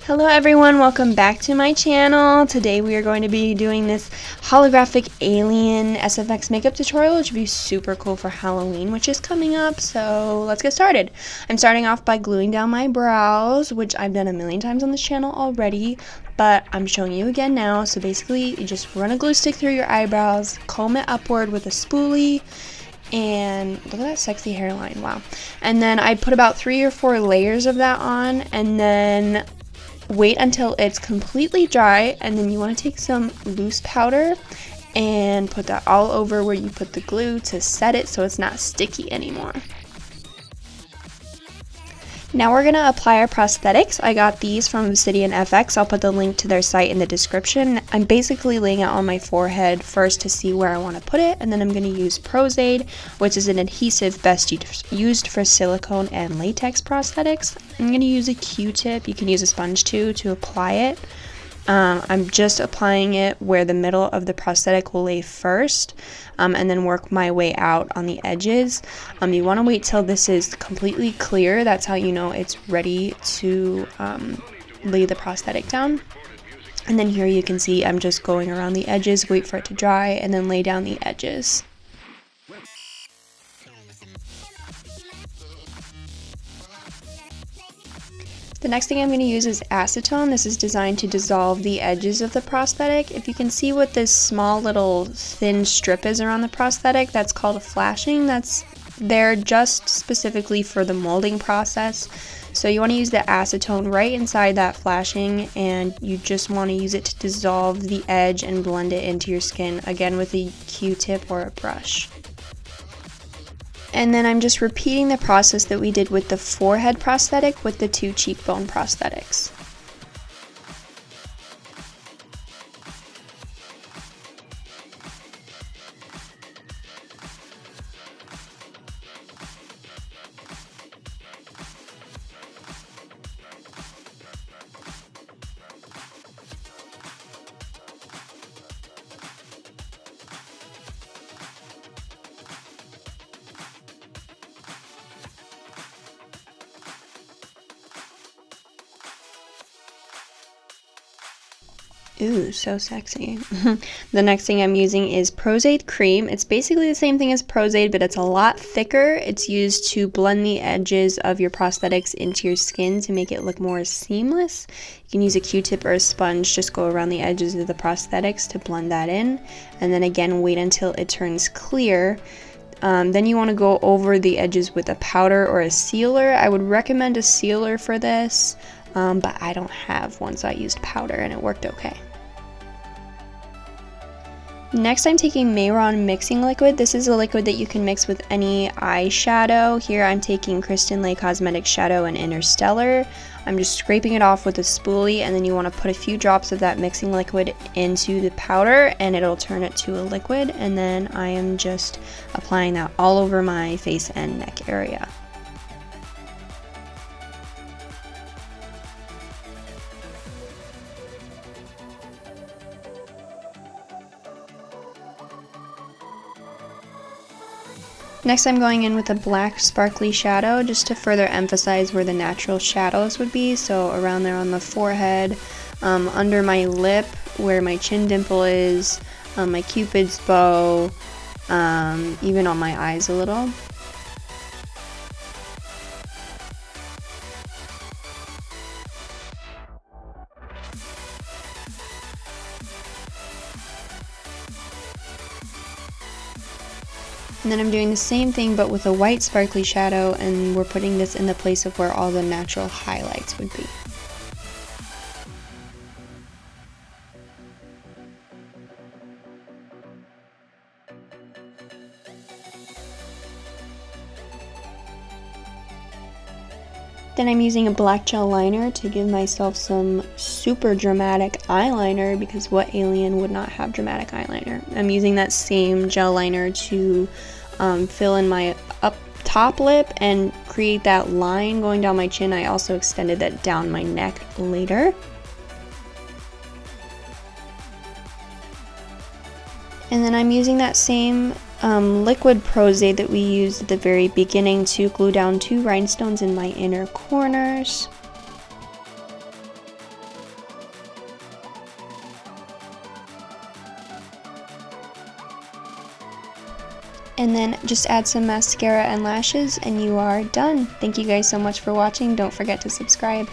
Hello everyone, welcome back to my channel. Today we are going to be doing this holographic alien SFX makeup tutorial, which would be super cool for Halloween, which is coming up, so let's get started. I'm starting off by gluing down my brows, which I've done a million times on this channel already, but I'm showing you again now. So basically, you just run a glue stick through your eyebrows, comb it upward with a spoolie, and look at that sexy hairline, wow. And then I put about 3 or 4 layers of that on, and then wait until it's completely dry, and then you want to take some loose powder and put that all over where you put the glue to set it so it's not sticky anymore. Now we're going to apply our prosthetics. I got these from Obsidian FX. I'll put the link to their site in the description. I'm basically laying it on my forehead first to see where I want to put it, and then I'm going to use Pros-Aide, which is an adhesive best used for silicone and latex prosthetics. I'm going to use a Q-tip. You can use a sponge too to apply it. I'm just applying it where the middle of the prosthetic will lay first, and then work my way out on the edges. You want to wait till this is completely clear. That's how you know it's ready to lay the prosthetic down. And then here you can see I'm just going around the edges, wait for it to dry, and then lay down the edges. The next thing I'm going to use is acetone. This is designed to dissolve the edges of the prosthetic. If you can see what this small little thin strip is around the prosthetic, that's called a flashing. That's there just specifically for the molding process. So you want to use the acetone right inside that flashing, and you just want to use it to dissolve the edge and blend it into your skin, again with a Q-tip or a brush. And then I'm just repeating the process that we did with the forehead prosthetic with the 2 cheekbone prosthetics. Ooh, so sexy. The next thing I'm using is Pros-Aide Cream. It's basically the same thing as Pros-Aide, but it's a lot thicker. It's used to blend the edges of your prosthetics into your skin to make it look more seamless. You can use a Q-tip or a sponge, just go around the edges of the prosthetics to blend that in. And then again, wait until it turns clear. Then you want to go over the edges with a powder or a sealer. I would recommend a sealer for this, but I don't have one, so I used powder and it worked okay. Next, I'm taking Mayron mixing liquid. This is a liquid that you can mix with any eyeshadow. Here I'm taking Kristen Lay Cosmetics Shadow and Interstellar. I'm just scraping it off with a spoolie, and then you want to put a few drops of that mixing liquid into the powder and it'll turn it to a liquid, and then I am just applying that all over my face and neck area. Next, I'm going in with a black sparkly shadow just to further emphasize where the natural shadows would be. So around there on the forehead, under my lip, where my chin dimple is, my cupid's bow, even on my eyes a little. And then I'm doing the same thing but with a white sparkly shadow, and we're putting this in the place of where all the natural highlights would be. Then I'm using a black gel liner to give myself some super dramatic eyeliner, because what alien would not have dramatic eyeliner? I'm using that same gel liner to fill in my top lip and create that line going down my chin. I also extended that down my neck later. And then I'm using that same liquid Pros-Aide that we used at the very beginning to glue down 2 rhinestones in my inner corners. And then just add some mascara and lashes and you are done. Thank you guys so much for watching. Don't forget to subscribe.